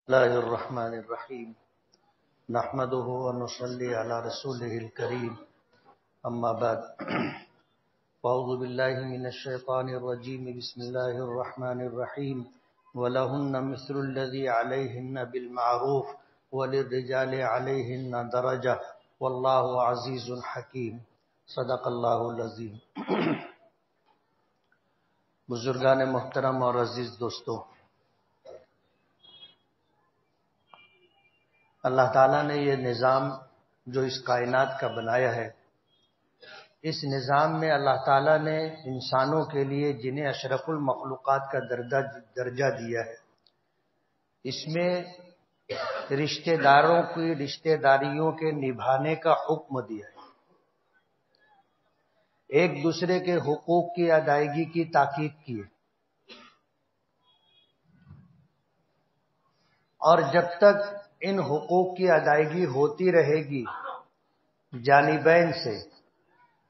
الله الرحمن الرحيم نحمده ونصلي على رسوله الكريم أما بعد فأعوذ بالله من الشيطان الرجيم بسم الله الرحمن الرحيم ولهن مثل الذي عليهن بالمعروف وللرجال عليهن درجة والله عزيز حكيم صدق الله العظيم. بزرگان محترم اور عزیز دوستو، اللہ تعالیٰ نے یہ نظام جو اس کائنات کا بنایا ہے، اس نظام میں اللہ تعالیٰ نے انسانوں کے لیے جنہیں اشرف المخلوقات کا درجہ دیا ہے، اس میں رشتہ داروں کی رشتہ داریوں کے نبھانے کا حکم دیا ہے، ایک دوسرے کے حقوق کی ادائیگی کی تاکید کی ہے، اور جب تک ان حقوق کی ادائیگی ہوتی رہے گی جانبین سے،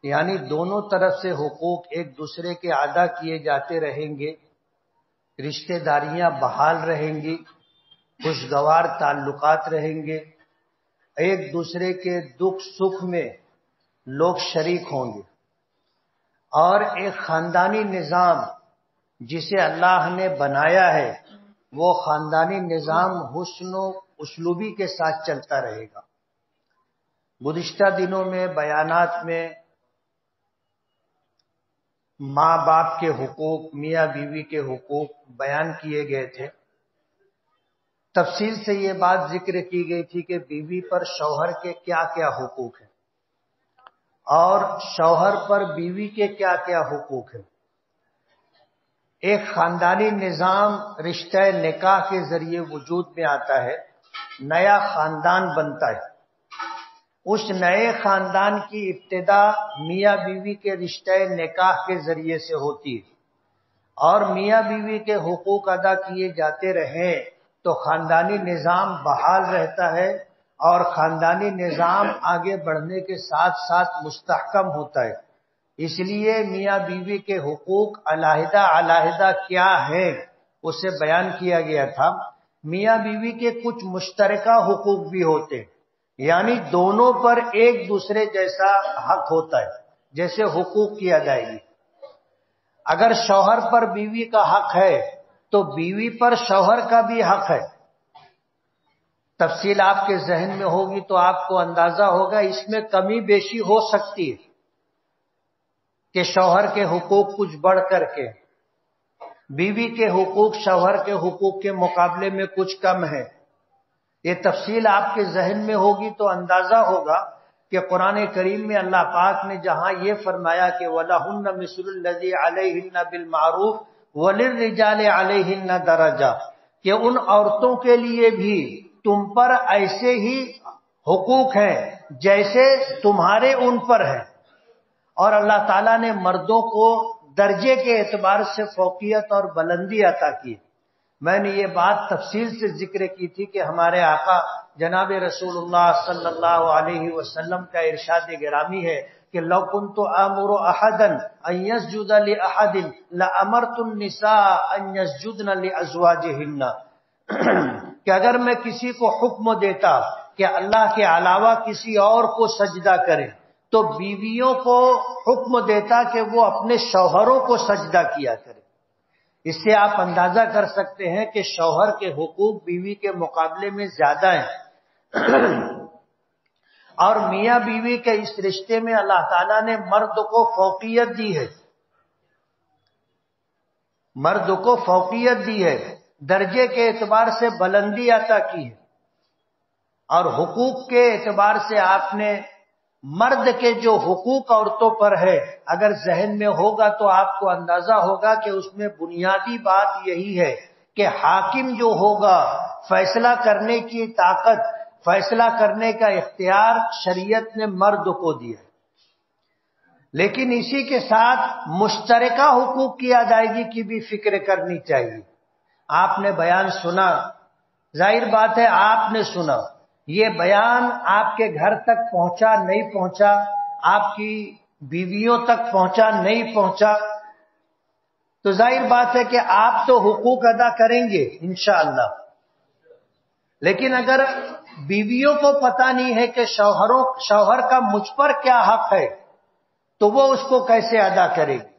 یعنی دونوں طرف سے حقوق ایک دوسرے کے ادا کیے جاتے رہیں گے، رشتہ داریاں بحال رہیں گی، خوشگوار تعلقات رہیں گے، ایک دوسرے کے دکھ سکھ میں لوگ شریک ہوں گے، اور ایک خاندانی نظام جسے اللہ نے بنایا ہے وہ خاندانی نظام حسن و اسلوبی کے ساتھ چلتا رہے گا. گزشتہ دنوں میں بیانات میں ماں باپ کے حقوق، میاں بیوی کے حقوق بیان کیے گئے تھے. تفصیل سے یہ بات ذکر کی گئی تھی کہ بیوی پر شوہر کے کیا کیا حقوق ہیں اور شوہر پر بیوی کے کیا کیا حقوق ہیں. ایک خاندانی نظام رشتہ نکاح کے ذریعے وجود میں آتا ہے، نیا خاندان بنتا ہے. اس نئے خاندان کی ابتدا میاں بیوی کے رشتہ نکاح کے ذریعے سے ہوتی ہے، اور میاں بیوی کے حقوق ادا کیے جاتے رہیں تو خاندانی نظام بحال رہتا ہے، اور خاندانی نظام آگے بڑھنے کے ساتھ ساتھ مستحکم ہوتا ہے. اس لیے میاں بیوی کے حقوق علیحدہ علیحدہ کیا ہیں اسے بیان کیا گیا تھا. میاں بیوی کے کچھ مشترکہ حقوق بھی ہوتے ہیں، یعنی دونوں پر ایک دوسرے جیسا حق ہوتا ہے، جیسے حقوق کی ادائیگی. اگر شوہر پر بیوی کا حق ہے تو بیوی پر شوہر کا بھی حق ہے. تفصیل آپ کے ذہن میں ہوگی تو آپ کو اندازہ ہوگا اس میں کمی بیشی ہو سکتی ہے کہ شوہر کے حقوق کچھ بڑھ کر کے بیوی کے حقوق شوہر کے حقوق کے مقابلے میں کچھ کم ہے. یہ تفصیل آپ کے ذہن میں ہوگی تو اندازہ ہوگا کہ قرآن کریم میں اللہ پاک نے جہاں یہ فرمایا کہ وَلَهُنَّ مِثْلُ الَّذِي عَلَيْهِنَّ بِالْمَعْرُوفِ وَلِلرِّجَالِ عَلَيْهِنَّ دَرَجَةٌ، کہ ان عورتوں کے لیے بھی تم پر ایسے ہی حقوق ہیں جیسے تمہارے ان پر ہیں. اور اللہ تعالیٰ نے مردوں کو درجے کے اعتبار سے فوقیت اور بلندی عطا کی. میں نے یہ بات تفصیل سے ذکر کی تھی کہ ہمارے آقا جناب رسول اللہ صلی اللہ علیہ وسلم کا ارشاد گرامی ہے کہ لو كنت آمر احدا ان يسجد لاحد لامرت النساء ان يسجدن لازواجهن، کہ اگر میں کسی کو حکم دیتا کہ اللہ کے علاوہ کسی اور کو سجدہ کرے تو بیویوں کو حکم دیتا کہ وہ اپنے شوہروں کو سجدہ کیا کرے. اس سے آپ اندازہ کر سکتے ہیں کہ شوہر کے حقوق بیوی کے مقابلے میں زیادہ ہیں. اور میاں بیوی کے اس رشتے میں اللہ تعالیٰ نے مرد کو فوقیت دی ہے، مرد کو فوقیت دی ہے، درجے کے اعتبار سے بلندی عطا کی ہے. اور حقوق کے اعتبار سے آپ نے مرد کے جو حقوق عورتوں پر ہے اگر ذہن میں ہوگا تو آپ کو اندازہ ہوگا کہ اس میں بنیادی بات یہی ہے کہ حاکم جو ہوگا، فیصلہ کرنے کی طاقت، فیصلہ کرنے کا اختیار شریعت نے مرد کو دیا ہے. لیکن اسی کے ساتھ مشترکہ حقوق کی ادائیگی کی بھی فکر کرنی چاہیے. آپ نے بیان سنا، ظاہر بات ہے آپ نے سنا، یہ بیان آپ کے گھر تک پہنچا نہیں پہنچا، آپ کی بیویوں تک پہنچا نہیں پہنچا، تو ظاہر بات ہے کہ آپ تو حقوق ادا کریں گے انشاءاللہ، لیکن اگر بیویوں کو پتہ نہیں ہے کہ شوہر کا مجھ پر کیا حق ہے تو وہ اس کو کیسے ادا کرے گی؟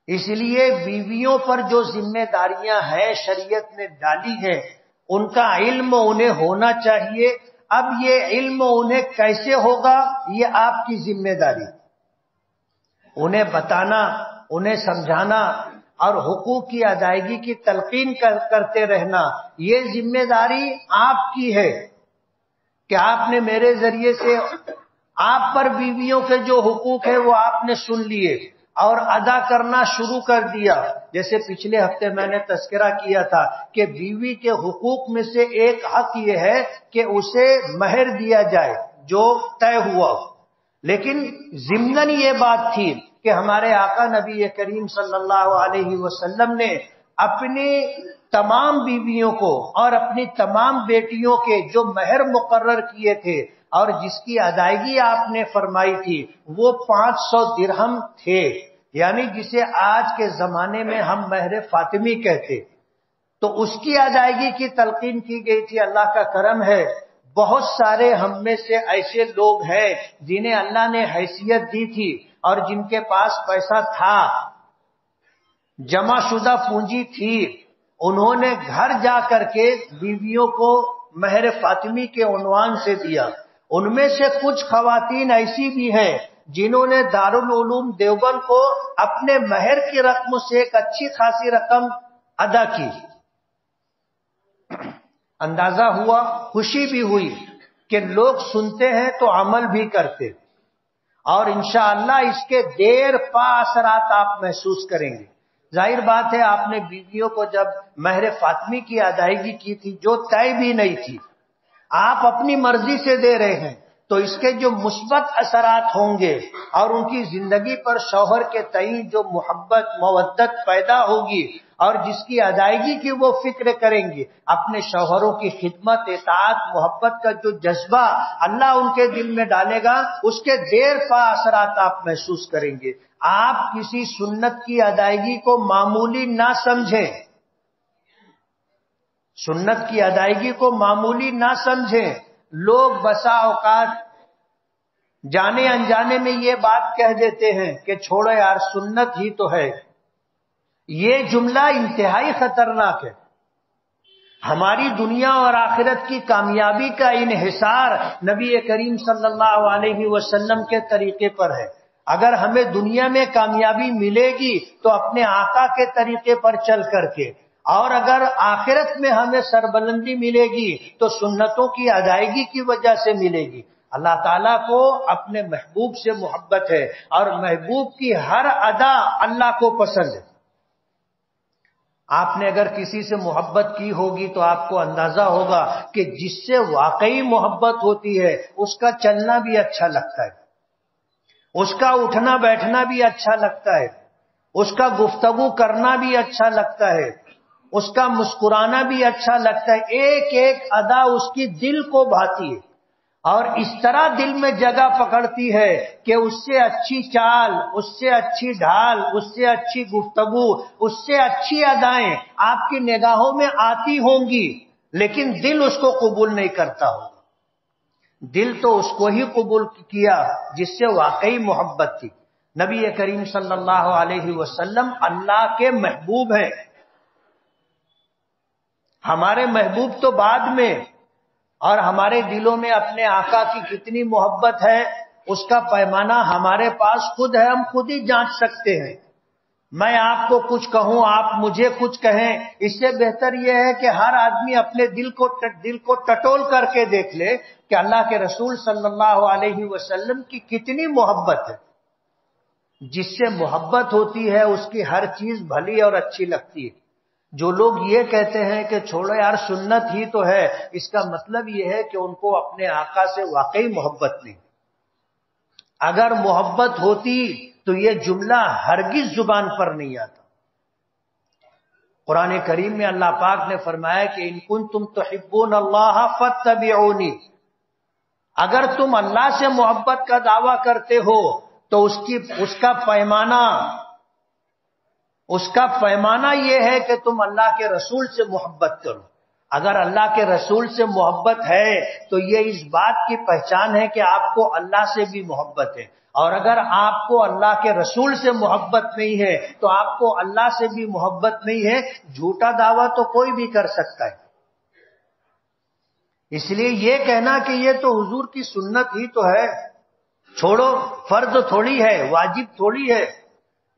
اس لیے بیویوں پر جو ذمہ داریاں ہیں شریعت نے ڈالی ہیں ان کا علم انہیں ہونا چاہیے. اب یہ علم انہیں کیسے ہوگا یہ آپ کی ذمہ داری، انہیں بتانا، انہیں سمجھانا اور حقوق کی ادائیگی کی تلقین کرتے رہنا، یہ ذمہ داری آپ کی ہے کہ آپ نے میرے ذریعے سے آپ پر بیویوں کے جو حقوق ہیں وہ آپ نے سن لیے اور ادا کرنا شروع کر دیا. جیسے پچھلے ہفتے میں نے تذکرہ کیا تھا کہ بیوی کے حقوق میں سے ایک حق یہ ہے کہ اسے مہر دیا جائے جو طے ہوا ہو. لیکن ضمناً یہ بات تھی کہ ہمارے آقا نبی کریم صلی اللہ علیہ وسلم نے اپنی تمام بیویوں کو اور اپنی تمام بیٹیوں کے جو مہر مقرر کیے تھے اور جس کی ادائیگی آپ نے فرمائی تھی وہ 500 درہم تھے، یعنی جسے آج کے زمانے میں ہم مہر فاطمی کہتے. تو اس کی ادائیگی کی تلقین کی گئی تھی. اللہ کا کرم ہے بہت سارے ہم میں سے ایسے لوگ ہیں جنہیں اللہ نے حیثیت دی تھی اور جن کے پاس پیسہ تھا، جمع شدہ پونجی تھی، انہوں نے گھر جا کر کے بیویوں کو مہر فاطمی کے عنوان سے دیا. ان میں سے کچھ خواتین ایسی بھی ہیں جنہوں نے دارالعلوم دیوبند کو اپنے مہر کی رقم سے ایک اچھی خاصی رقم ادا کی. اندازہ ہوا، خوشی بھی ہوئی کہ لوگ سنتے ہیں تو عمل بھی کرتے، اور انشاءاللہ اس کے دیر پا اثرات آپ محسوس کریں گے. ظاہر بات ہے آپ نے بیویوں کو جب مہر فاطمی کی ادائیگی کی تھی جو طے بھی نہیں تھی، آپ اپنی مرضی سے دے رہے ہیں، تو اس کے جو مثبت اثرات ہوں گے اور ان کی زندگی پر شوہر کے تئیں جو محبت مودت پیدا ہوگی اور جس کی ادائیگی کی وہ فکر کریں گے، اپنے شوہروں کی خدمت، اطاعت، محبت کا جو جذبہ اللہ ان کے دل میں ڈالے گا اس کے دیر پا اثرات آپ محسوس کریں گے. آپ کسی سنت کی ادائیگی کو معمولی نہ سمجھیں، سنت کی ادائیگی کو معمولی نہ سمجھیں. لوگ بسا اوقات جانے انجانے میں یہ بات کہہ دیتے ہیں کہ چھوڑو یار سنت ہی تو ہے. یہ جملہ انتہائی خطرناک ہے. ہماری دنیا اور آخرت کی کامیابی کا انحصار نبی کریم صلی اللہ علیہ وسلم کے طریقے پر ہے. اگر ہمیں دنیا میں کامیابی ملے گی تو اپنے آقا کے طریقے پر چل کر کے، اور اگر آخرت میں ہمیں سربلندی ملے گی تو سنتوں کی ادائیگی کی وجہ سے ملے گی. اللہ تعالیٰ کو اپنے محبوب سے محبت ہے اور محبوب کی ہر ادا اللہ کو پسند ہے. آپ نے اگر کسی سے محبت کی ہوگی تو آپ کو اندازہ ہوگا کہ جس سے واقعی محبت ہوتی ہے اس کا چلنا بھی اچھا لگتا ہے، اس کا اٹھنا بیٹھنا بھی اچھا لگتا ہے، اس کا گفتگو کرنا بھی اچھا لگتا ہے، اس کا مسکرانا بھی اچھا لگتا ہے. ایک ایک ادا اس کی دل کو بھاتی ہے اور اس طرح دل میں جگہ پکڑتی ہے کہ اس سے اچھی چال، اس سے اچھی ڈھال، اس سے اچھی گفتگو، اس سے اچھی ادائیں آپ کی نگاہوں میں آتی ہوں گی، لیکن دل اس کو قبول نہیں کرتا ہوگا. دل تو اس کو ہی قبول کیا جس سے واقعی محبت تھی. نبی کریم صلی اللہ علیہ وسلم اللہ کے محبوب ہیں. ہمارے محبوب تو بعد میں، اور ہمارے دلوں میں اپنے آقا کی کتنی محبت ہے اس کا پیمانہ ہمارے پاس خود ہے، ہم خود ہی جانچ سکتے ہیں. میں آپ کو کچھ کہوں، آپ مجھے کچھ کہیں، اس سے بہتر یہ ہے کہ ہر آدمی اپنے دل کو ٹٹول کر کے دیکھ لے کہ اللہ کے رسول صلی اللہ علیہ وسلم کی کتنی محبت ہے. جس سے محبت ہوتی ہے اس کی ہر چیز بھلی اور اچھی لگتی ہے. جو لوگ یہ کہتے ہیں کہ چھوڑو یار سنت ہی تو ہے، اس کا مطلب یہ ہے کہ ان کو اپنے آقا سے واقعی محبت نہیں. اگر محبت ہوتی تو یہ جملہ ہرگز زبان پر نہیں آتا. قرآن کریم میں اللہ پاک نے فرمایا کہ ان کنتم تحبون اللہ فاتبعونی، اگر تم اللہ سے محبت کا دعویٰ کرتے ہو تو اس کا پیمانہ یہ ہے کہ تم اللہ کے رسول سے محبت کرو. اگر اللہ کے رسول سے محبت ہے تو یہ اس بات کی پہچان ہے کہ آپ کو اللہ سے بھی محبت ہے، اور اگر آپ کو اللہ کے رسول سے محبت نہیں ہے تو آپ کو اللہ سے بھی محبت نہیں ہے۔ جھوٹا دعویٰ تو کوئی بھی کر سکتا ہے۔ اس لیے یہ کہنا کہ یہ تو حضور کی سنت ہی تو ہے، چھوڑو، فرض تھوڑی ہے، واجب تھوڑی ہے،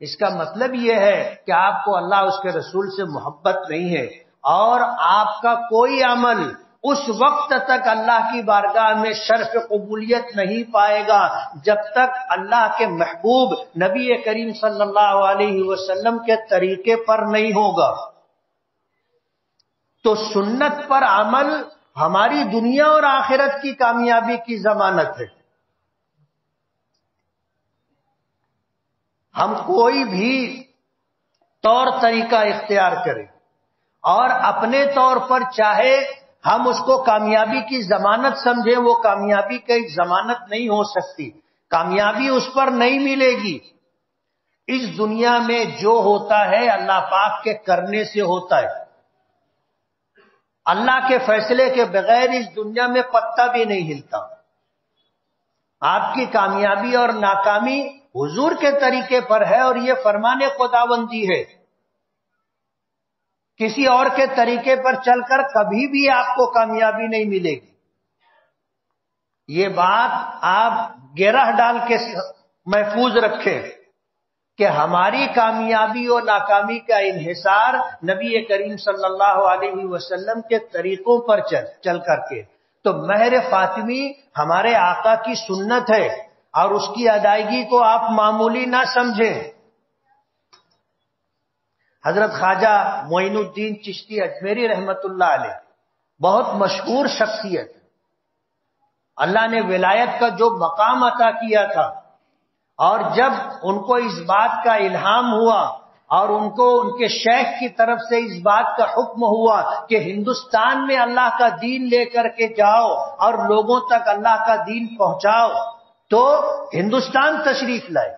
اس کا مطلب یہ ہے کہ آپ کو اللہ اس کے رسول سے محبت نہیں ہے، اور آپ کا کوئی عمل اس وقت تک اللہ کی بارگاہ میں شرف قبولیت نہیں پائے گا جب تک اللہ کے محبوب نبی کریم صلی اللہ علیہ وسلم کے طریقے پر نہیں ہوگا۔ تو سنت پر عمل ہماری دنیا اور آخرت کی کامیابی کی ضمانت ہے۔ ہم کوئی بھی طور طریقہ اختیار کریں اور اپنے طور پر چاہے ہم اس کو کامیابی کی ضمانت سمجھیں، وہ کامیابی کی ضمانت نہیں ہو سکتی، کامیابی اس پر نہیں ملے گی۔ اس دنیا میں جو ہوتا ہے اللہ پاک کے کرنے سے ہوتا ہے، اللہ کے فیصلے کے بغیر اس دنیا میں پتا بھی نہیں ہلتا۔ آپ کی کامیابی اور ناکامی حضور کے طریقے پر ہے، اور یہ فرمان خداوندی ہے۔ کسی اور کے طریقے پر چل کر کبھی بھی آپ کو کامیابی نہیں ملے گی۔ یہ بات آپ گرہ ڈال کے محفوظ رکھیں کہ ہماری کامیابی اور ناکامی کا انحصار نبی کریم صلی اللہ علیہ وسلم کے طریقوں پر چل کر کے۔ تو مہر فاطمی ہمارے آقا کی سنت ہے، اور اس کی ادائیگی کو آپ معمولی نہ سمجھیں۔ حضرت خواجہ معین الدین چشتی اجمیری رحمت اللہ علیہ بہت مشہور شخصیت، اللہ نے ولایت کا جو مقام عطا کیا تھا، اور جب ان کو اس بات کا الہام ہوا اور ان کو ان کے شیخ کی طرف سے اس بات کا حکم ہوا کہ ہندوستان میں اللہ کا دین لے کر کے جاؤ اور لوگوں تک اللہ کا دین پہنچاؤ، تو ہندوستان تشریف لائے،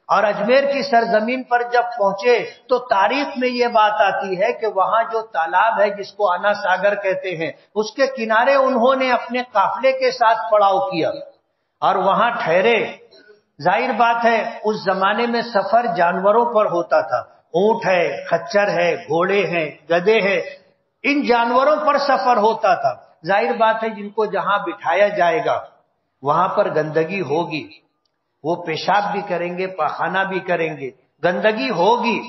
اور اجمیر کی سرزمین پر جب پہنچے تو تاریخ میں یہ بات آتی ہے کہ وہاں جو تالاب ہے جس کو انا ساگر کہتے ہیں، اس کے کنارے انہوں نے اپنے قافلے کے ساتھ پڑاؤ کیا اور وہاں ٹھہرے۔ ظاہر بات ہے اس زمانے میں سفر جانوروں پر ہوتا تھا، اونٹ ہے، خچر ہے، گھوڑے ہیں، گدھے ہیں، ان جانوروں پر سفر ہوتا تھا۔ ظاہر بات ہے جن کو جہاں بٹھایا جائے گا وہاں پر گندگی ہوگی، وہ پیشاب بھی کریں گے، پاخانہ بھی کریں گے، گندگی ہوگی۔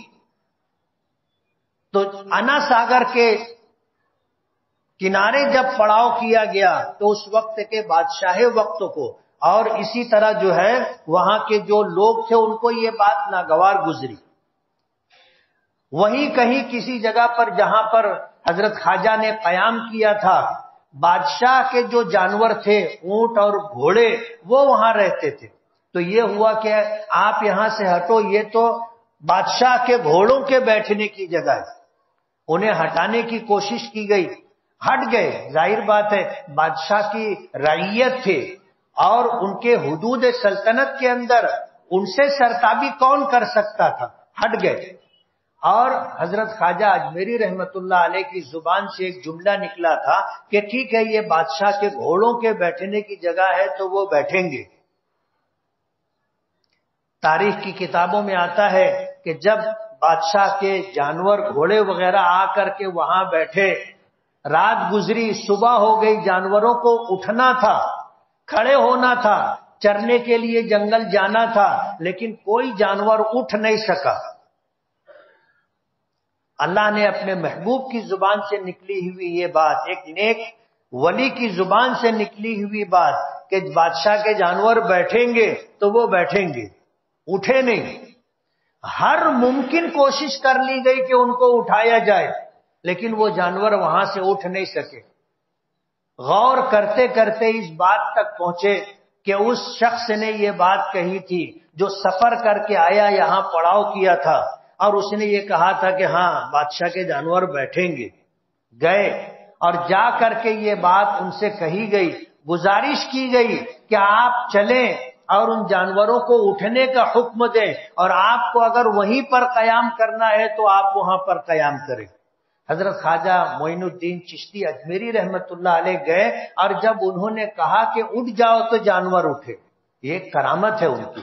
تو انا ساگر کے کنارے جب پڑاؤ کیا گیا تو اس وقت کے بادشاہ وقت کو اور اسی طرح جو ہے وہاں کے جو لوگ تھے ان کو یہ بات ناگوار گزری۔ وہیں کہیں کسی جگہ پر جہاں پر حضرت خواجہ نے قیام کیا تھا، بادشاہ کے جو جانور تھے، اونٹ اور گھوڑے، وہ وہاں رہتے تھے۔ تو یہ ہوا کہ آپ یہاں سے ہٹو، یہ تو بادشاہ کے گھوڑوں کے بیٹھنے کی جگہ ہے۔ انہیں ہٹانے کی کوشش کی گئی، ہٹ گئے۔ ظاہر بات ہے بادشاہ کی رعیت تھے اور ان کے حدود سلطنت کے اندر ان سے سرتابی کون کر سکتا تھا، ہٹ گئے۔ اور حضرت خواجہ اجمیری رحمت اللہ علیہ کی زبان سے ایک جملہ نکلا تھا کہ ٹھیک ہے یہ بادشاہ کے گھوڑوں کے بیٹھنے کی جگہ ہے تو وہ بیٹھیں گے۔ تاریخ کی کتابوں میں آتا ہے کہ جب بادشاہ کے جانور گھوڑے وغیرہ آ کر کے وہاں بیٹھے، رات گزری، صبح ہو گئی، جانوروں کو اٹھنا تھا، کھڑے ہونا تھا، چرنے کے لیے جنگل جانا تھا، لیکن کوئی جانور اٹھ نہیں سکا۔ اللہ نے اپنے محبوب کی زبان سے نکلی ہوئی یہ بات، ایک نیک ولی کی زبان سے نکلی ہوئی بات کہ بادشاہ کے جانور بیٹھیں گے تو وہ بیٹھیں گے، اٹھے نہیں۔ ہر ممکن کوشش کر لی گئی کہ ان کو اٹھایا جائے، لیکن وہ جانور وہاں سے اٹھ نہیں سکے۔ غور کرتے کرتے اس بات تک پہنچے کہ اس شخص نے یہ بات کہی تھی جو سفر کر کے آیا، یہاں پڑاؤ کیا تھا، اور اس نے یہ کہا تھا کہ ہاں بادشاہ کے جانور بیٹھیں گے۔ گئے اور جا کر کے یہ بات ان سے کہی گئی، گزارش کی گئی کہ آپ چلیں اور ان جانوروں کو اٹھنے کا حکم دیں، اور آپ کو اگر وہیں پر قیام کرنا ہے تو آپ وہاں پر قیام کریں۔ حضرت خواجہ معین الدین چشتی اجمیری رحمت اللہ علیہ گئے اور جب انہوں نے کہا کہ اٹھ جاؤ تو جانور اٹھے. یہ ایک کرامت ہے ان کی.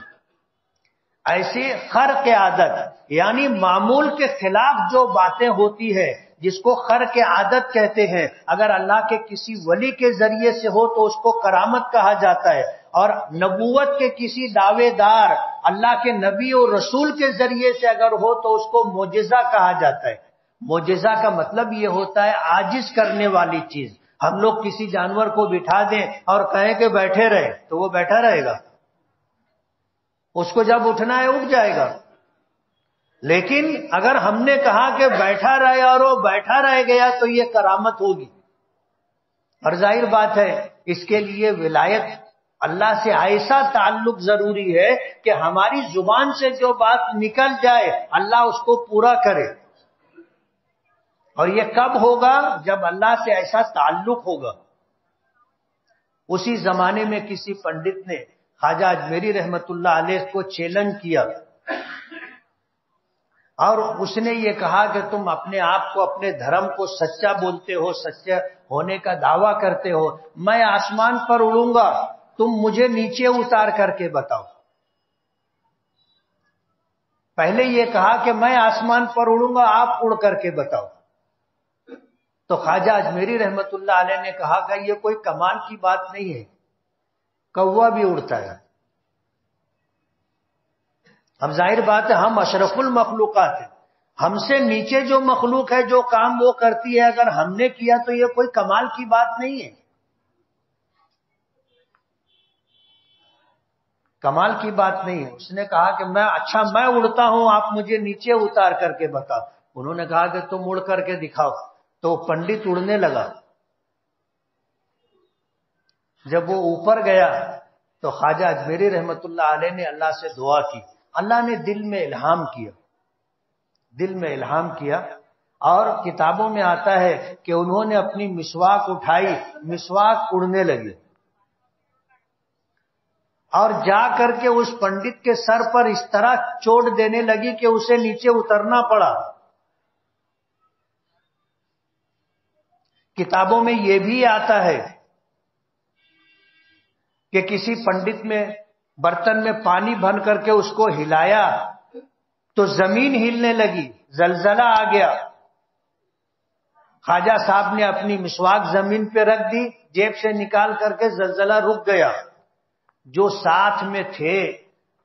ایسی خرق عادت یعنی معمول کے خلاف جو باتیں ہوتی ہے جس کو خرق عادت کہتے ہیں، اگر اللہ کے کسی ولی کے ذریعے سے ہو تو اس کو کرامت کہا جاتا ہے، اور نبوت کے کسی دعوے دار اللہ کے نبی اور رسول کے ذریعے سے اگر ہو تو اس کو معجزہ کہا جاتا ہے. معجزہ کا مطلب یہ ہوتا ہے عاجز کرنے والی چیز. ہم لوگ کسی جانور کو بٹھا دیں اور کہیں کہ بیٹھے رہے تو وہ بیٹھا رہے گا؟ اس کو جب اٹھنا ہے اٹھ جائے گا. لیکن اگر ہم نے کہا کہ بیٹھا رہے اور وہ بیٹھا رہ گیا تو یہ کرامت ہوگی. اور ظاہر بات ہے اس کے لیے ولایت اللہ سے ایسا تعلق ضروری ہے کہ ہماری زبان سے جو بات نکل جائے اللہ اس کو پورا کرے. اور یہ کب ہوگا؟ جب اللہ سے ایسا تعلق ہوگا. اسی زمانے میں کسی پنڈت نے خواجہ اجمیری رحمت اللہ علیہ کو چیلنج کیا اور اس نے یہ کہا کہ تم اپنے آپ کو اپنے دھرم کو سچا بولتے ہو، سچا ہونے کا دعویٰ کرتے ہو، میں آسمان پر اڑوں گا، تم مجھے نیچے اتار کر کے بتاؤ. پہلے یہ کہا کہ میں آسمان پر اڑوں گا، آپ اڑ کر کے بتاؤ. تو خواجہ اجمیری رحمت اللہ علیہ نے کہا کہ یہ کوئی کمال کی بات نہیں ہے، کوا بھی اڑتا ہے. اب ظاہر بات ہے ہم اشرف المخلوقات ہیں، ہم سے نیچے جو مخلوق ہے جو کام وہ کرتی ہے اگر ہم نے کیا تو یہ کوئی کمال کی بات نہیں ہے، کمال کی بات نہیں ہے. اس نے کہا کہ میں اڑتا ہوں، آپ مجھے نیچے اتار کر کے بتاؤ. انہوں نے کہا کہ تم اڑ کر کے دکھاؤ. تو پنڈت اڑنے لگا. جب وہ اوپر گیا تو خواجہ اجمیری رحمت اللہ علیہ نے اللہ سے دعا کی. اللہ نے دل میں الہام کیا اور کتابوں میں آتا ہے کہ انہوں نے اپنی مسواک اٹھائی، مسواک اڑنے لگی اور جا کر کے اس پنڈت کے سر پر اس طرح چوٹ دینے لگی کہ اسے نیچے اترنا پڑا. کتابوں میں یہ بھی آتا ہے کہ کسی پنڈت میں برتن میں پانی بھر کر کے اس کو ہلایا تو زمین ہلنے لگی، زلزلہ آ گیا. خواجہ صاحب نے اپنی مسواک زمین پہ رکھ دی، جیب سے نکال کر کے زلزلہ رک گیا. جو ساتھ میں تھے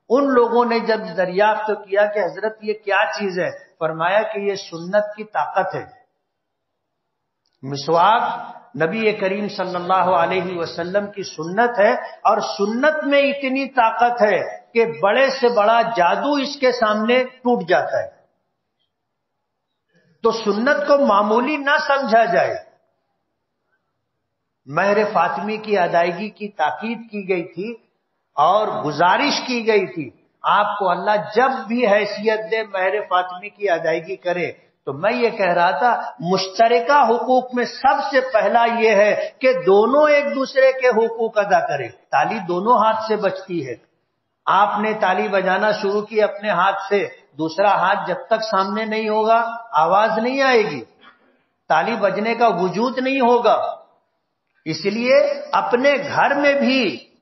ان لوگوں نے جب دریافت کیا کہ حضرت یہ کیا چیز ہے، فرمایا کہ یہ سنت کی طاقت ہے. مسواک نبی کریم صلی اللہ علیہ وسلم کی سنت ہے اور سنت میں اتنی طاقت ہے کہ بڑے سے بڑا جادو اس کے سامنے ٹوٹ جاتا ہے. تو سنت کو معمولی نہ سمجھا جائے. مہر فاطمی کی ادائیگی کی تاکید کی گئی تھی اور گزارش کی گئی تھی آپ کو اللہ جب بھی حیثیت دے مہر فاطمی کی ادائیگی کرے. تو میں یہ کہہ رہا تھا مشترکہ حقوق میں سب سے پہلا یہ ہے کہ دونوں ایک دوسرے کے حقوق ادا کریں. تالی دونوں ہاتھ سے بجتی ہے. آپ نے تالی بجانا شروع کی اپنے ہاتھ سے، دوسرا ہاتھ جب تک سامنے نہیں ہوگا آواز نہیں آئے گی، تالی بجنے کا وجود نہیں ہوگا. اس لیے اپنے گھر میں بھی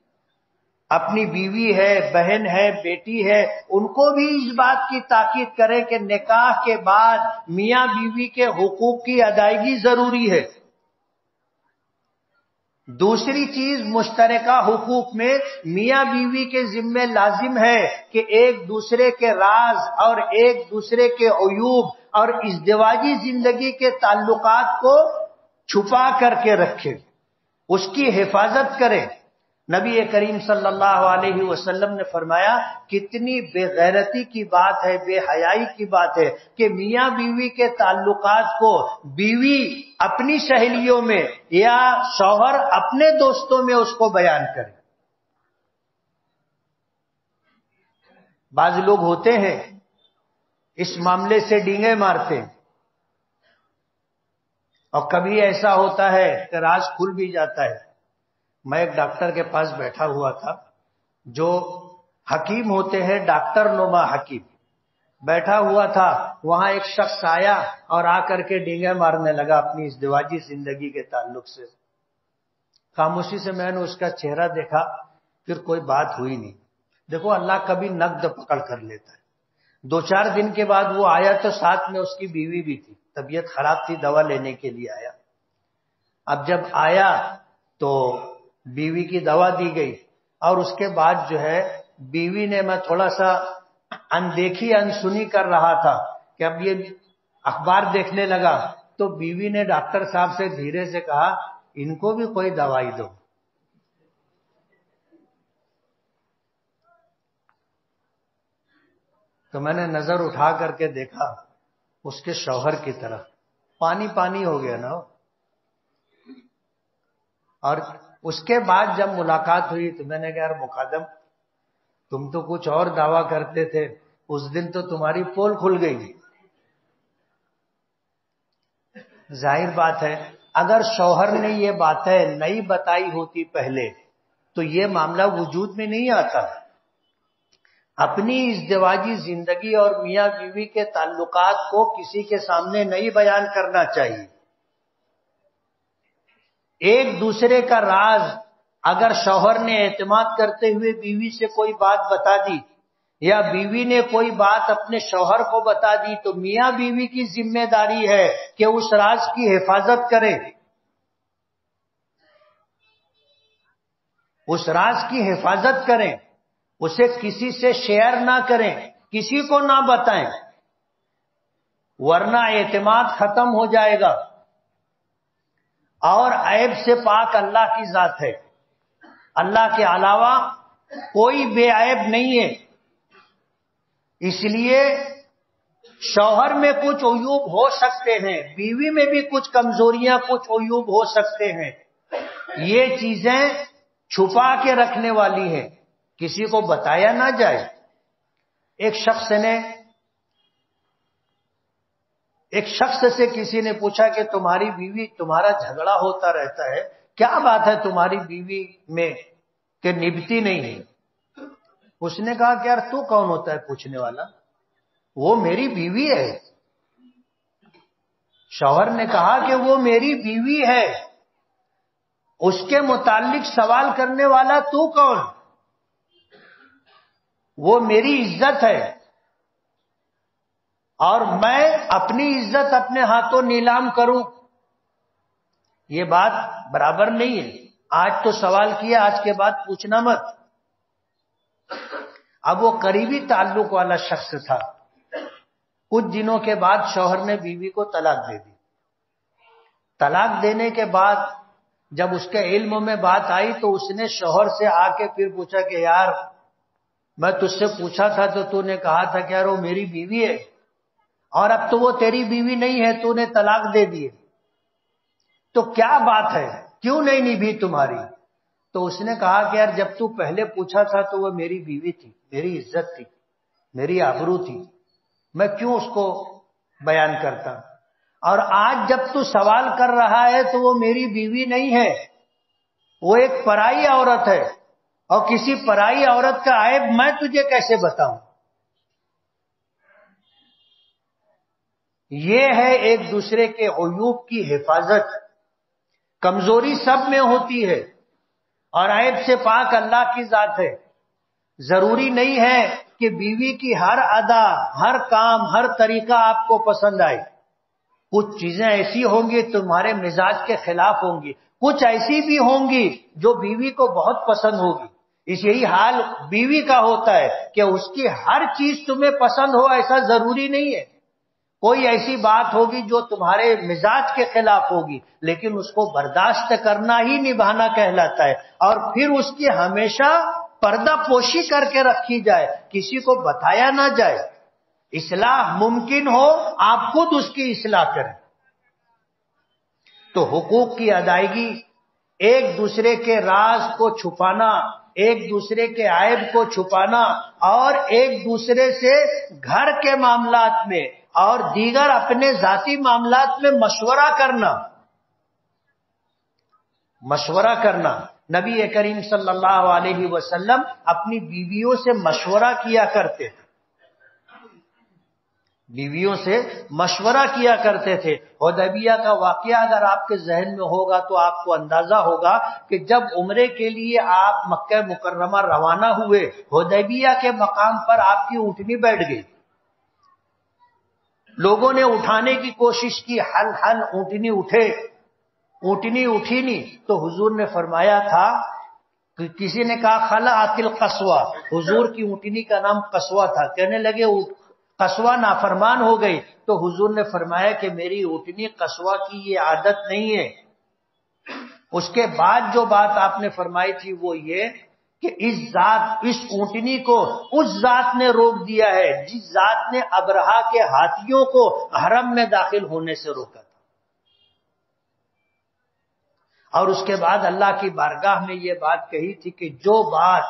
اپنی بیوی ہے، بہن ہے، بیٹی ہے، ان کو بھی اس بات کی تاکید کریں کہ نکاح کے بعد میاں بیوی کے حقوق کی ادائیگی ضروری ہے. دوسری چیز مشترکہ حقوق میں میاں بیوی کے ذمہ لازم ہے کہ ایک دوسرے کے راز اور ایک دوسرے کے عیوب اور ازدواجی زندگی کے تعلقات کو چھپا کر کے رکھے، اس کی حفاظت کرے. نبی کریم صلی اللہ علیہ وسلم نے فرمایا کتنی بے غیرتی کی بات ہے، بے حیائی کی بات ہے کہ میاں بیوی کے تعلقات کو بیوی اپنی سہیلیوں میں یا شوہر اپنے دوستوں میں اس کو بیان کرے. بعض لوگ ہوتے ہیں اس معاملے سے ڈینگے مارتے ہیں اور کبھی ایسا ہوتا ہے کہ راز کھل بھی جاتا ہے. میں ایک ڈاکٹر کے پاس بیٹھا ہوا تھا جو حکیم ہوتے ہیں، ڈاکٹر نما حکیم. بیٹھا ہوا تھا، وہاں ایک شخص آیا اور آ کر کے ڈینگے مارنے لگا اپنی ازدواجی زندگی کے تعلق سے۔ خاموشی سے میں نے اس کا چہرہ دیکھا، پھر کوئی بات ہوئی نہیں۔ دیکھو اللہ کبھی نقد پکڑ کر لیتا ہے۔ 2-4 دن کے بعد وہ آیا تو ساتھ میں اس کی بیوی بھی تھی، طبیعت خراب تھی، دوا لینے کے لیے آیا۔ اب جب آیا تو بیوی کی دوا دی گئی، اور اس کے بعد جو ہے بیوی نے، میں تھوڑا سا اندیکھی انسنی کر رہا تھا کہ اب یہ اخبار دیکھنے لگا، تو بیوی نے ڈاکٹر صاحب سے دھیرے سے کہا ان کو بھی کوئی دوائی دو۔ تو میں نے نظر اٹھا کر کے دیکھا اس کے شوہر کی طرف، پانی پانی ہو گیا نا۔ اور اس کے بعد جب ملاقات ہوئی تو میں نے کہا یار مقدم، تم تو کچھ اور دعویٰ کرتے تھے، اس دن تو تمہاری پول کھل گئی۔ ظاہر بات ہے اگر شوہر نے یہ باتیں نہیں بتائی ہوتی پہلے تو یہ معاملہ وجود میں نہیں آتا۔ اپنی ازدواجی زندگی اور میاں بیوی کے تعلقات کو کسی کے سامنے نہیں بیان کرنا چاہیے۔ ایک دوسرے کا راز اگر شوہر نے اعتماد کرتے ہوئے بیوی سے کوئی بات بتا دی، یا بیوی نے کوئی بات اپنے شوہر کو بتا دی، تو میاں بیوی کی ذمہ داری ہے کہ اس راز کی حفاظت کریں، اس راز کی حفاظت کریں، اسے کسی سے شیئر نہ کریں، کسی کو نہ بتائیں، ورنہ اعتماد ختم ہو جائے گا۔ اور عیب سے پاک اللہ کی ذات ہے، اللہ کے علاوہ کوئی بے عیب نہیں ہے۔ اس لیے شوہر میں کچھ عیوب ہو سکتے ہیں، بیوی میں بھی کچھ کمزوریاں، کچھ عیوب ہو سکتے ہیں، یہ چیزیں چھپا کے رکھنے والی ہیں، کسی کو بتایا نہ جائے۔ ایک شخص سے کسی نے پوچھا کہ تمہاری بیوی، تمہارا جھگڑا ہوتا رہتا ہے، کیا بات ہے تمہاری بیوی میں کہ نبھتی نہیں ہے؟ اس نے کہا کہ یار تو کون ہوتا ہے پوچھنے والا، وہ میری بیوی ہے۔ شوہر نے کہا کہ وہ میری بیوی ہے، اس کے متعلق سوال کرنے والا تو کون؟ وہ میری عزت ہے، اور میں اپنی عزت اپنے ہاتھوں نیلام کروں، یہ بات برابر نہیں ہے۔ آج تو سوال کیا، آج کے بعد پوچھنا مت۔ اب وہ قریبی تعلق والا شخص تھا، کچھ دنوں کے بعد شوہر نے بیوی کو طلاق دے دی۔ طلاق دینے کے بعد جب اس کے علم میں بات آئی تو اس نے شوہر سے آ کے پھر پوچھا کہ یار میں تجھ سے پوچھا تھا تو نے کہا تھا کہ یار وہ میری بیوی ہے، اور اب تو وہ تیری بیوی نہیں ہے، تو نے طلاق دے دی، تو کیا بات ہے، کیوں نہیں نبھی تمہاری؟ تو اس نے کہا کہ یار جب تو پہلے پوچھا تھا تو وہ میری بیوی تھی، میری عزت تھی، میری آبرو تھی، میں کیوں اس کو بیان کرتا؟ اور آج جب تو سوال کر رہا ہے تو وہ میری بیوی نہیں ہے، وہ ایک پرائی عورت ہے، اور کسی پرائی عورت کا عیب میں تجھے کیسے بتاؤں؟ یہ ہے ایک دوسرے کے عیوب کی حفاظت۔ کمزوری سب میں ہوتی ہے، اور عیب سے پاک اللہ کی ذات ہے۔ ضروری نہیں ہے کہ بیوی کی ہر ادا، ہر کام، ہر طریقہ آپ کو پسند آئے۔ کچھ چیزیں ایسی ہوں گی تمہارے مزاج کے خلاف ہوں گی، کچھ ایسی بھی ہوں گی جو بیوی کو بہت پسند ہوگی۔ اس یہی حال بیوی کا ہوتا ہے کہ اس کی ہر چیز تمہیں پسند ہو، ایسا ضروری نہیں ہے۔ کوئی ایسی بات ہوگی جو تمہارے مزاج کے خلاف ہوگی، لیکن اس کو برداشت کرنا ہی نبھانا کہلاتا ہے، اور پھر اس کی ہمیشہ پردہ پوشی کر کے رکھی جائے، کسی کو بتایا نہ جائے۔ اصلاح ممکن ہو آپ خود اس کی اصلاح کریں۔ تو حقوق کی ادائیگی، ایک دوسرے کے راز کو چھپانا، ایک دوسرے کے عیب کو چھپانا، اور ایک دوسرے سے گھر کے معاملات میں اور دیگر اپنے ذاتی معاملات میں مشورہ کرنا۔ نبی کریم صلی اللہ علیہ وسلم اپنی بیویوں سے مشورہ کیا کرتے تھے۔ بیویوں سے مشورہ کیا کرتے تھے۔ حدیبیہ کا واقعہ اگر آپ کے ذہن میں ہوگا تو آپ کو اندازہ ہوگا کہ جب عمرے کے لیے آپ مکہ مکرمہ روانہ ہوئے، حدیبیہ کے مقام پر آپ کی اونٹنی بیٹھ گئی۔ لوگوں نے اٹھانے کی کوشش کی، ہل اونٹنی اٹھے، اونٹنی اٹھی نہیں، تو حضور نے فرمایا تھا، کسی نے کہا خلعت القصوہ، حضور کی اونٹنی کا نام قصوہ تھا، کہنے لگے قصوہ نافرمان ہو گئی، تو حضور نے فرمایا کہ میری اونٹنی قصوہ کی یہ عادت نہیں ہے۔ اس کے بعد جو بات آپ نے فرمائی تھی وہ یہ کہ اس اونٹنی کو اس ذات نے روک دیا ہے جس ذات نے ابرہا کے ہاتھیوں کو حرم میں داخل ہونے سے روکا تھا۔ اور اس کے بعد اللہ کی بارگاہ میں یہ بات کہی تھی کہ جو بات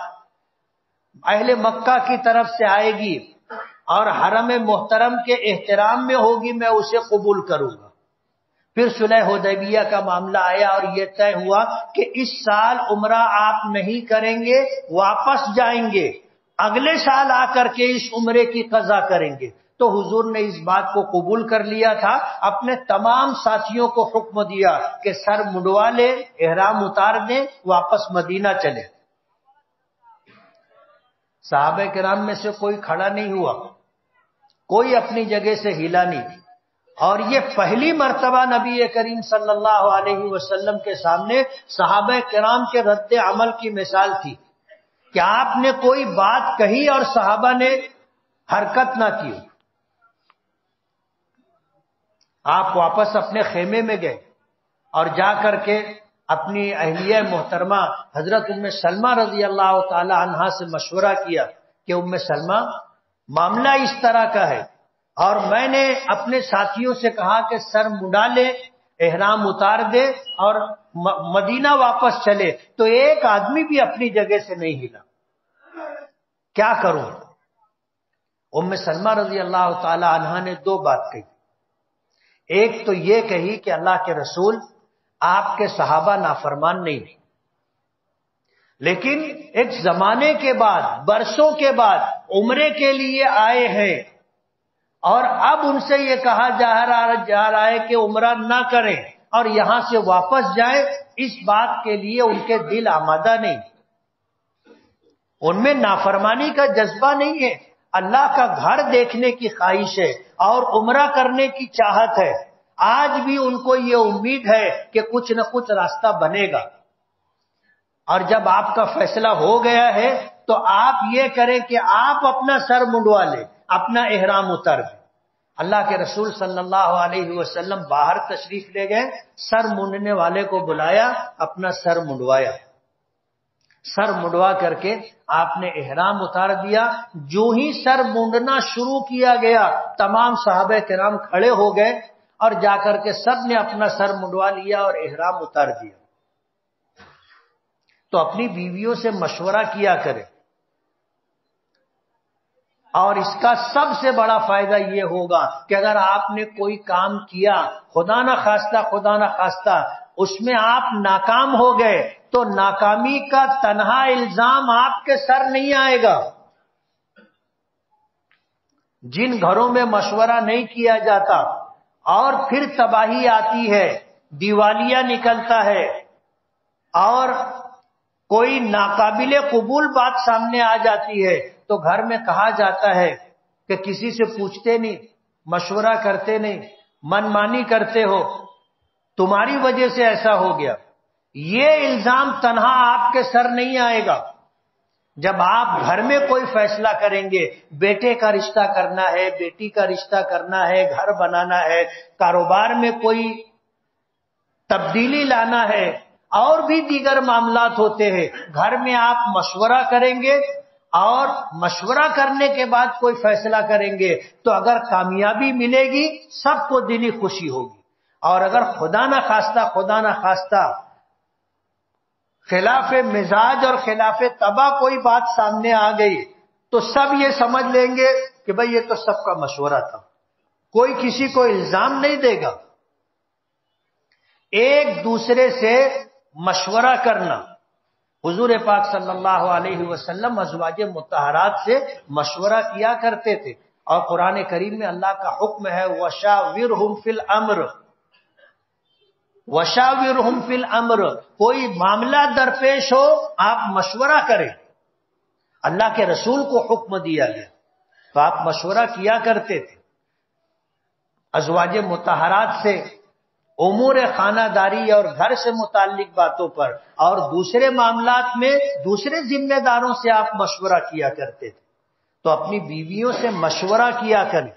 اہل مکہ کی طرف سے آئے گی اور حرم محترم کے احترام میں ہوگی میں اسے قبول کروں گا۔ پھر صلح حدیبیہ کا معاملہ آیا اور یہ طے ہوا کہ اس سال عمرہ آپ نہیں کریں گے، واپس جائیں گے، اگلے سال آ کر کے اس عمرے کی قضا کریں گے۔ تو حضور نے اس بات کو قبول کر لیا تھا، اپنے تمام ساتھیوں کو حکم دیا کہ سر منڈوا لے، احرام اتار دیں، واپس مدینہ چلے۔ صحابہ کرام میں سے کوئی کھڑا نہیں ہوا، کوئی اپنی جگہ سے ہلا نہیں، اور یہ پہلی مرتبہ نبی کریم صلی اللہ علیہ وسلم کے سامنے صحابہ کرام کے رد عمل کی مثال تھی کہ آپ نے کوئی بات کہی اور صحابہ نے حرکت نہ کی۔ آپ واپس اپنے خیمے میں گئے اور جا کر کے اپنی اہلیہ محترمہ حضرت ام سلمہ رضی اللہ تعالی عنہا سے مشورہ کیا کہ ام سلمہ معاملہ اس طرح کا ہے، اور میں نے اپنے ساتھیوں سے کہا کہ سر منڈا لے، احرام اتار دے اور مدینہ واپس چلے، تو ایک آدمی بھی اپنی جگہ سے نہیں ہلا، کیا کروں؟ ام سلمہ رضی اللہ تعالی عنہا نے دو بات کہی۔ ایک تو یہ کہی کہ اللہ کے رسول، آپ کے صحابہ نافرمان نہیں ہیں، لیکن ایک زمانے کے بعد، برسوں کے بعد عمرے کے لیے آئے ہیں، اور اب ان سے یہ کہا جا رہا ہے کہ عمرہ نہ کریں اور یہاں سے واپس جائیں، اس بات کے لیے ان کے دل آمادہ نہیں، ان میں نافرمانی کا جذبہ نہیں ہے، اللہ کا گھر دیکھنے کی خواہش ہے اور عمرہ کرنے کی چاہت ہے۔ آج بھی ان کو یہ امید ہے کہ کچھ نہ کچھ راستہ بنے گا، اور جب آپ کا فیصلہ ہو گیا ہے تو آپ یہ کریں کہ آپ اپنا سر منڈوا لیں، اپنا احرام اتار دیں۔ اللہ کے رسول صلی اللہ علیہ وسلم باہر تشریف لے گئے، سر منڈنے والے کو بلایا، اپنا سر منڈوایا، سر منڈوا کر کے آپ نے احرام اتار دیا۔ جو ہی سر منڈنا شروع کیا گیا، تمام صحابہ کرام کھڑے ہو گئے اور جا کر کے سب نے اپنا سر منڈوا لیا اور احرام اتار دیا۔ تو اپنی بیویوں سے مشورہ کیا کرے، اور اس کا سب سے بڑا فائدہ یہ ہوگا کہ اگر آپ نے کوئی کام کیا، خدا نہ خواستہ اس میں آپ ناکام ہو گئے، تو ناکامی کا تنہا الزام آپ کے سر نہیں آئے گا۔ جن گھروں میں مشورہ نہیں کیا جاتا اور پھر تباہی آتی ہے، دیوالیہ نکلتا ہے اور کوئی ناقابل قبول بات سامنے آ جاتی ہے، تو گھر میں کہا جاتا ہے کہ کسی سے پوچھتے نہیں، مشورہ کرتے نہیں، من مانی کرتے ہو، تمہاری وجہ سے ایسا ہو گیا۔ یہ الزام تنہا آپ کے سر نہیں آئے گا۔ جب آپ گھر میں کوئی فیصلہ کریں گے، بیٹے کا رشتہ کرنا ہے، بیٹی کا رشتہ کرنا ہے، گھر بنانا ہے، کاروبار میں کوئی تبدیلی لانا ہے، اور بھی دیگر معاملات ہوتے ہیں، گھر میں آپ مشورہ کریں گے اور مشورہ کرنے کے بعد کوئی فیصلہ کریں گے، تو اگر کامیابی ملے گی سب کو دلی خوشی ہوگی، اور اگر خدا نہ خواستہ خلاف مزاج اور خلاف طبع کوئی بات سامنے آ گئی، تو سب یہ سمجھ لیں گے کہ بھئی یہ تو سب کا مشورہ تھا، کوئی کسی کو الزام نہیں دے گا۔ ایک دوسرے سے مشورہ کرنا، حضور پاک صلی اللہ علیہ وسلم ازواج مطہرات سے مشورہ کیا کرتے تھے، اور قرآن کریم میں اللہ کا حکم ہے وَشَاوِرْهُمْ فِي الْأَمْرِ، وَشَاوِرْهُمْ فِي الْأَمْرِ، کوئی معاملہ درپیش ہو آپ مشورہ کریں. اللہ کے رسول کو حکم دیا گیا تو آپ مشورہ کیا کرتے تھے ازواج مطہرات سے امور خانہ داری اور گھر سے متعلق باتوں پر، اور دوسرے معاملات میں دوسرے ذمہ داروں سے آپ مشورہ کیا کرتے تھے. تو اپنی بیویوں سے مشورہ کیا کریں،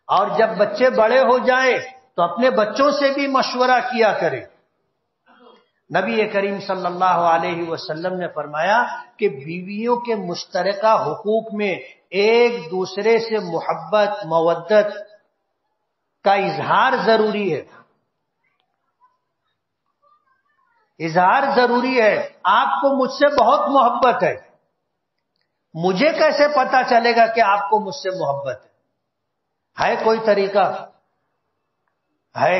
اور جب بچے بڑے ہو جائیں تو اپنے بچوں سے بھی مشورہ کیا کریں. نبی کریم صلی اللہ علیہ وسلم نے فرمایا کہ بیویوں کے مشترکہ حقوق میں ایک دوسرے سے محبت مودت کا اظہار ضروری ہے. اظہار ضروری ہے. آپ کو مجھ سے بہت محبت ہے، مجھے کیسے پتا چلے گا کہ آپ کو مجھ سے محبت ہے کوئی طریقہ ہے؟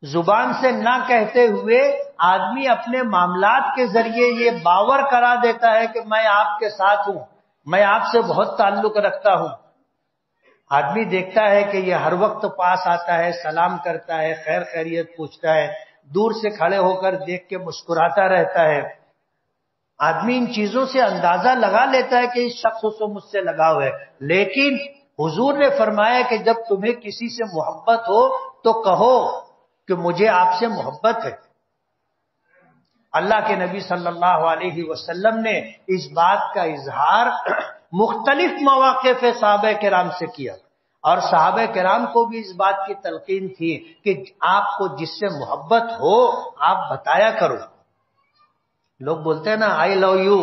زبان سے نہ کہتے ہوئے آدمی اپنے معاملات کے ذریعے یہ باور کرا دیتا ہے کہ میں آپ کے ساتھ ہوں، میں آپ سے بہت تعلق رکھتا ہوں. آدمی دیکھتا ہے کہ یہ ہر وقت پاس آتا ہے، سلام کرتا ہے، خیر خیریت پوچھتا ہے، دور سے کھڑے ہو کر دیکھ کے مسکراتا رہتا ہے. آدمی ان چیزوں سے اندازہ لگا لیتا ہے کہ اس شخص سے مجھ سے لگاؤ ہے. لیکن حضور نے فرمایا کہ جب تمہیں کسی سے محبت ہو تو کہو کہ مجھے آپ سے محبت ہے. اللہ کے نبی صلی اللہ علیہ وسلم نے اس بات کا اظہار مختلف مواقع پہ صحابہ کرام سے کیا، اور صحابہ کرام کو بھی اس بات کی تلقین تھی کہ آپ کو جس سے محبت ہو آپ بتایا کرو. لوگ بولتے ہیں نا آئی لو یو،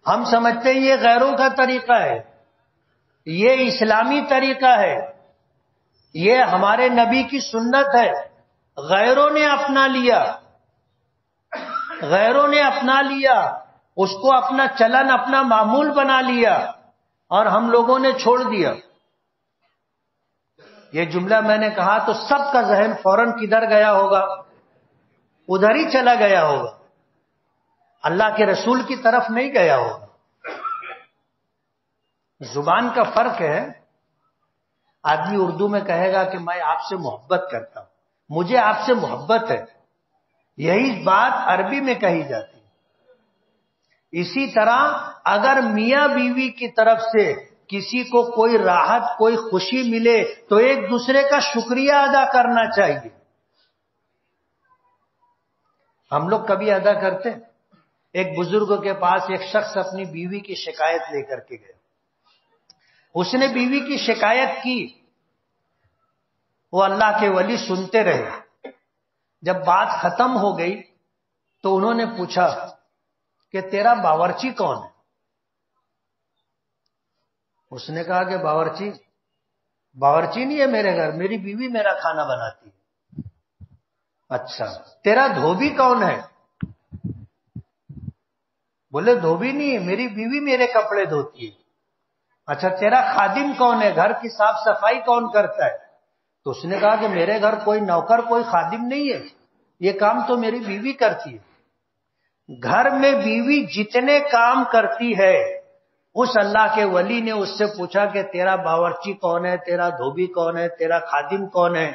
ہم سمجھتے ہیں یہ غیروں کا طریقہ ہے، یہ اسلامی طریقہ ہے، یہ ہمارے نبی کی سنت ہے. غیروں نے اپنا لیا، غیروں نے اپنا لیا، اس کو اپنا چلن اپنا معمول بنا لیا، اور ہم لوگوں نے چھوڑ دیا. یہ جملہ میں نے کہا تو سب کا ذہن فوراً کدھر گیا ہوگا؟ ادھر ہی چلا گیا ہوگا، اللہ کے رسول کی طرف نہیں گیا ہوگا. زبان کا فرق ہے. آدمی اردو میں کہے گا کہ میں آپ سے محبت کرتا ہوں، مجھے آپ سے محبت ہے، یہی بات عربی میں کہی جاتی ہے. اسی طرح اگر میاں بیوی کی طرف سے کسی کو کوئی راحت کوئی خوشی ملے تو ایک دوسرے کا شکریہ ادا کرنا چاہیے. ہم لوگ کبھی ادا کرتے؟ ایک بزرگ کے پاس ایک شخص اپنی بیوی کی شکایت لے کر کے گئے. اس نے بیوی کی شکایت کی، وہ اللہ کے ولی سنتے رہے. جب بات ختم ہو گئی تو انہوں نے پوچھا کہ تیرا باورچی کون ہے؟ اس نے کہا کہ باورچی نہیں ہے میرے گھر، میری بیوی میرا کھانا بناتی ہے. اچھا، تیرا دھوبی کون ہے؟ بولے دھوبی نہیں ہے، میری بیوی میرے کپڑے دھوتی ہے. اچھا، تیرا خادم کون ہے؟ گھر کی صاف صفائی کون کرتا ہے؟ تو اس نے کہا کہ میرے گھر کوئی نوکر کوئی خادم نہیں ہے، یہ کام تو میری بیوی کرتی ہے. گھر میں بیوی جتنے کام کرتی ہے، اس اللہ کے ولی نے اس سے پوچھا کہ تیرا باورچی کون ہے، تیرا دھوبی کون ہے، تیرا خادم کون ہے،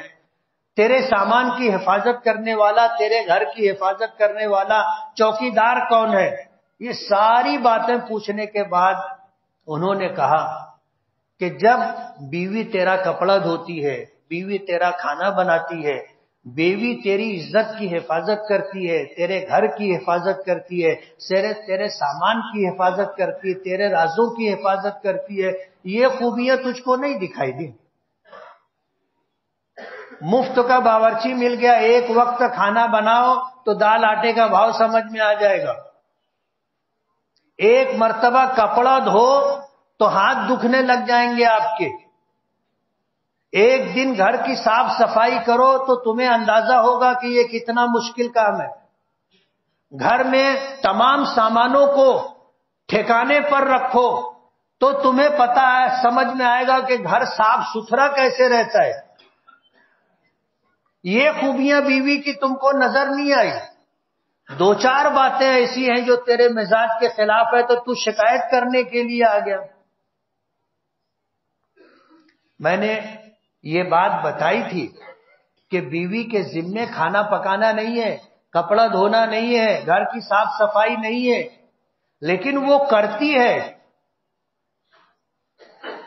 تیرے سامان کی حفاظت کرنے والا، تیرے گھر کی حفاظت کرنے والا چوکیدار کون ہے؟ یہ ساری باتیں پوچھنے کے بعد انہوں نے کہا کہ جب بیوی تیرا کپڑا دھوتی ہے، بیوی تیرا کھانا بناتی ہے، بیوی تیری عزت کی حفاظت کرتی ہے، تیرے گھر کی حفاظت کرتی ہے، تیرے سامان کی حفاظت کرتی ہے، تیرے رازوں کی حفاظت کرتی ہے، یہ خوبیاں تجھ کو نہیں دکھائی دی؟ مفت کا باورچی مل گیا، ایک وقت کھانا بناؤ تو دال آٹے کا بھاؤ سمجھ میں آ جائے گا. ایک مرتبہ کپڑا دھو تو ہاتھ دکھنے لگ جائیں گے آپ کے. ایک دن گھر کی صاف صفائی کرو تو تمہیں اندازہ ہوگا کہ یہ کتنا مشکل کام ہے. گھر میں تمام سامانوں کو ٹھکانے پر رکھو تو تمہیں پتا ہے، سمجھ میں آئے گا کہ گھر صاف ستھرا کیسے رہتا ہے. یہ خوبیاں بیوی کی تم کو نظر نہیں آئی. دو چار باتیں ایسی ہیں جو تیرے مزاج کے خلاف ہے تو شکایت کرنے کے لیے آ گیا. میں نے یہ بات بتائی تھی کہ بیوی کے ذمے کھانا پکانا نہیں ہے، کپڑا دھونا نہیں ہے، گھر کی صاف صفائی نہیں ہے، لیکن وہ کرتی ہے.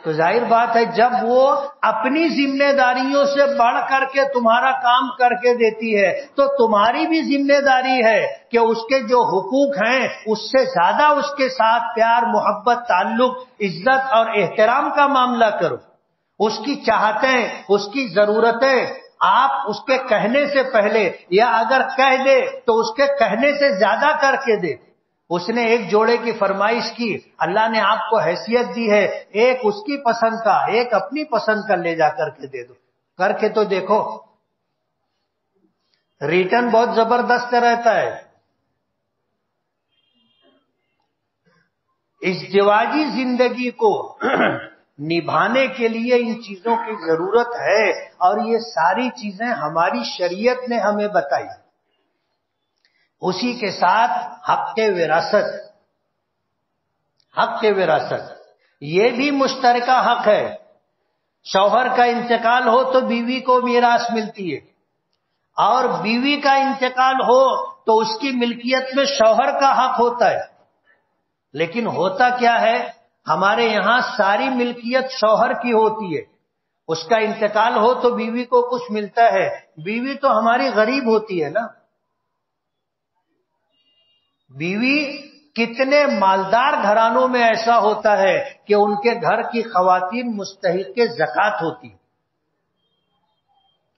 تو ظاہر بات ہے جب وہ اپنی ذمہ داریوں سے بڑھ کر کے تمہارا کام کر کے دیتی ہے تو تمہاری بھی ذمہ داری ہے کہ اس کے جو حقوق ہیں اس سے زیادہ اس کے ساتھ پیار، محبت، تعلق، عزت اور احترام کا معاملہ کرو. اس کی چاہتیں، اس کی ضرورتیں آپ اس کے کہنے سے پہلے یا اگر کہہ دے تو اس کے کہنے سے زیادہ کر کے دے. اس نے ایک جوڑے کی فرمائش کی، اللہ نے آپ کو حیثیت دی ہے، ایک اس کی پسند کا ایک اپنی پسند کا لے جا کر کے دے دو. کر کے تو دیکھو، ریٹرن بہت زبردست رہتا ہے. ازدواجی زندگی کو نبھانے کے لیے ان چیزوں کی ضرورت ہے اور یہ ساری چیزیں ہماری شریعت نے ہمیں بتائی. اسی کے ساتھ حق وراثت. حق وراثت یہ بھی مشترکہ حق ہے. شوہر کا انتقال ہو تو بیوی کو میراث ملتی ہے، اور بیوی کا انتقال ہو تو اس کی ملکیت میں شوہر کا حق ہوتا ہے. لیکن ہوتا کیا ہے، ہمارے یہاں ساری ملکیت شوہر کی ہوتی ہے. اس کا انتقال ہو تو بیوی کو کچھ ملتا ہے. بیوی تو ہماری غریب ہوتی ہے نا. بیوی کتنے مالدار گھرانوں میں ایسا ہوتا ہے کہ ان کے گھر کی خواتین مستحق زکوٰۃ ہوتی،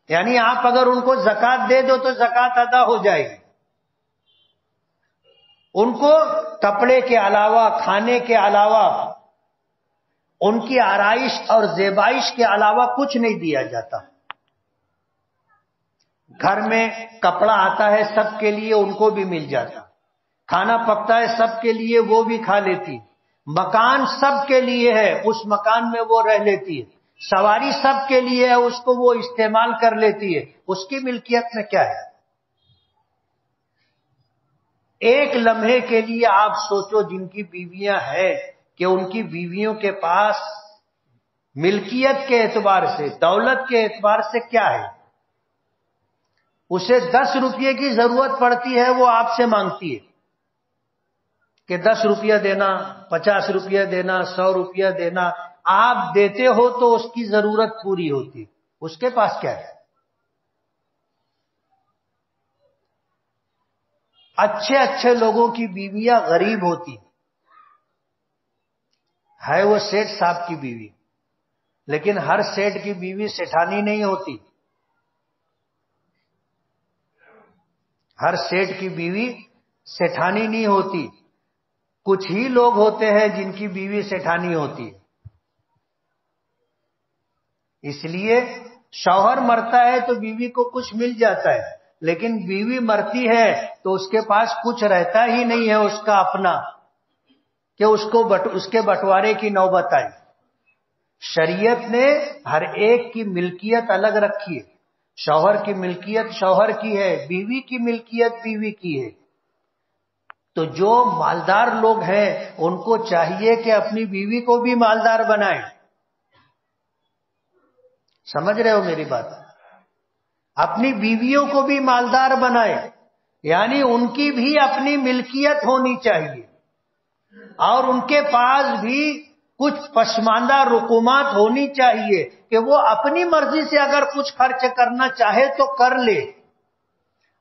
یعنی آپ اگر ان کو زکوٰۃ دے دو تو زکوٰۃ ادا ہو جائے گی. ان کو کپڑے کے علاوہ، کھانے کے علاوہ، ان کی آرائش اور زیبائش کے علاوہ کچھ نہیں دیا جاتا. گھر میں کپڑا آتا ہے سب کے لیے، ان کو بھی مل جاتا. کھانا پکتا ہے سب کے لیے، وہ بھی کھا لیتی. مکان سب کے لیے ہے، اس مکان میں وہ رہ لیتی ہے. سواری سب کے لیے ہے، اس کو وہ استعمال کر لیتی ہے. اس کی ملکیت میں کیا ہے؟ ایک لمحے کے لیے آپ سوچو جن کی بیویاں ہیں کہ ان کی بیویوں کے پاس ملکیت کے اعتبار سے، دولت کے اعتبار سے کیا ہے. اسے 10 روپے کی ضرورت پڑتی ہے، وہ آپ سے مانگتی ہے کہ 10 روپیہ دینا، 50 روپیہ دینا، 100 روپیہ دینا. آپ دیتے ہو تو اس کی ضرورت پوری ہوتی. اس کے پاس کیا ہے؟ اچھے اچھے لوگوں کی بیویاں غریب ہوتی ہے، وہ سیٹ صاحب کی بیوی، لیکن ہر سیٹ کی بیوی سیٹھانی نہیں ہوتی. ہر سیٹ کی بیوی سیٹھانی نہیں ہوتی. کچھ ہی لوگ ہوتے ہیں جن کی بیوی سیٹھانی ہوتی ہے. اس لیے شوہر مرتا ہے تو بیوی کو کچھ مل جاتا ہے، لیکن بیوی مرتی ہے تو اس کے پاس کچھ رہتا ہی نہیں ہے اس کا اپنا، کہ اس کے بٹوارے کی نوبت آئی. شریعت نے ہر ایک کی ملکیت الگ رکھی ہے. شوہر کی ملکیت شوہر کی ہے، بیوی کی ملکیت بیوی کی ہے. تو جو مالدار لوگ ہیں ان کو چاہیے کہ اپنی بیوی کو بھی مالدار بنائیں. سمجھ رہے ہو میری بات؟ اپنی بیویوں کو بھی مالدار بنائیں، یعنی ان کی بھی اپنی ملکیت ہونی چاہیے، اور ان کے پاس بھی کچھ پسماندہ رقومات ہونی چاہیے کہ وہ اپنی مرضی سے اگر کچھ خرچ کرنا چاہے تو کر لے.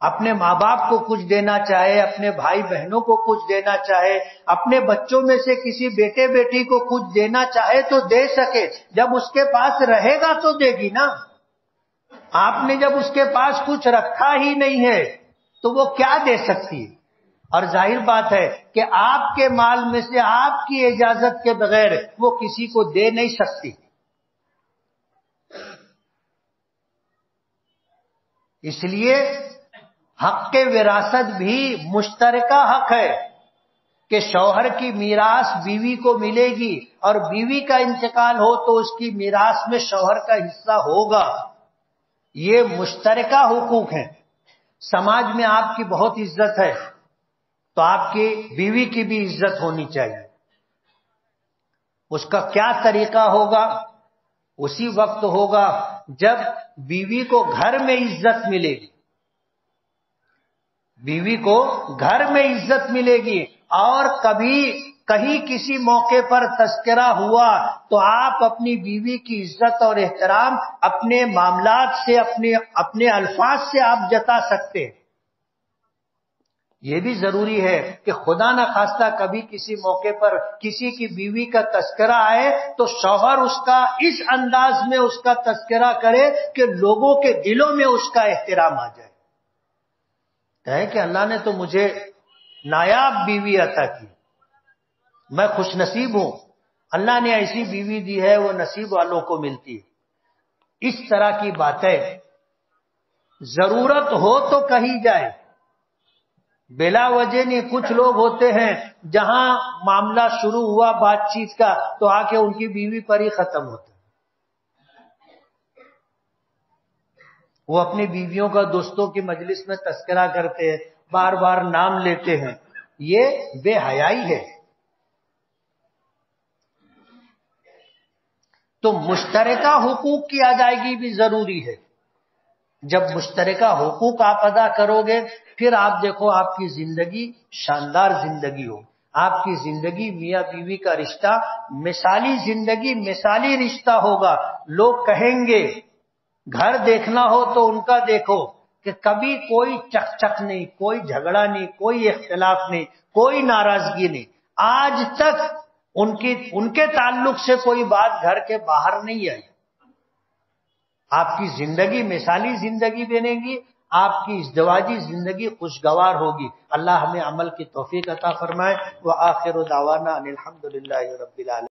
اپنے ماں باپ کو کچھ دینا چاہے، اپنے بھائی بہنوں کو کچھ دینا چاہے، اپنے بچوں میں سے کسی بیٹے بیٹی کو کچھ دینا چاہے تو دے سکے. جب اس کے پاس رہے گا تو دے گی نا. آپ نے جب اس کے پاس کچھ رکھا ہی نہیں ہے تو وہ کیا دے سکتی ہے؟ اور ظاہر بات ہے کہ آپ کے مال میں سے آپ کی اجازت کے بغیر وہ کسی کو دے نہیں سکتی. اس لیے حق وراثت بھی مشترکہ حق ہے کہ شوہر کی میراث بیوی کو ملے گی، اور بیوی کا انتقال ہو تو اس کی میراث میں شوہر کا حصہ ہوگا. یہ مشترکہ حقوق ہیں. سماج میں آپ کی بہت عزت ہے تو آپ کی بیوی کی بھی عزت ہونی چاہیے. اس کا کیا طریقہ ہوگا؟ اسی وقت ہوگا جب بیوی کو گھر میں عزت ملے گی. بیوی کو گھر میں عزت ملے گی اور کبھی کہیں کسی موقع پر تذکرہ ہوا تو آپ اپنی بیوی کی عزت اور احترام اپنے معاملات سے اپنے الفاظ سے آپ جتا سکتے ہیں. یہ بھی ضروری ہے کہ خدا نہ خواستہ کبھی کسی موقع پر کسی کی بیوی کا تذکرہ آئے تو شوہر اس کا اس انداز میں اس کا تذکرہ کرے کہ لوگوں کے دلوں میں اس کا احترام آ جائے. ہے کہ اللہ نے تو مجھے نایاب بیوی عطا کی، میں خوش نصیب ہوں، اللہ نے ایسی بیوی دی ہے وہ نصیب والوں کو ملتی ہے. اس طرح کی باتیں ضرورت ہو تو کہی جائے، بلا وجہ نہیں. کچھ لوگ ہوتے ہیں جہاں معاملہ شروع ہوا بات چیت کا تو آ کے ان کی بیوی پر ہی ختم ہوتا ہے. وہ اپنی بیویوں کا دوستوں کی مجلس میں تذکرہ کرتے ہیں، بار بار نام لیتے ہیں. یہ بے حیائی ہے. تو مشترکہ حقوق کی ادائیگی بھی ضروری ہے. جب مشترکہ حقوق آپ ادا کرو گے پھر آپ دیکھو آپ کی زندگی شاندار زندگی ہو. آپ کی زندگی میاں بیوی کا رشتہ مثالی زندگی مثالی رشتہ ہوگا. لوگ کہیں گے، گھر دیکھنا ہو تو ان کا دیکھو کہ کبھی کوئی چک چک نہیں، کوئی جھگڑا نہیں، کوئی اختلاف نہیں، کوئی ناراضگی نہیں. آج تک ان کے تعلق سے کوئی بات گھر کے باہر نہیں آئی. آپ کی زندگی مثالی زندگی بنے گی، آپ کی ازدواجی زندگی خوشگوار ہوگی. اللہ ہمیں عمل کی توفیق عطا فرمائے. وآخر دعوانا ان الحمد للہ رب العالمین.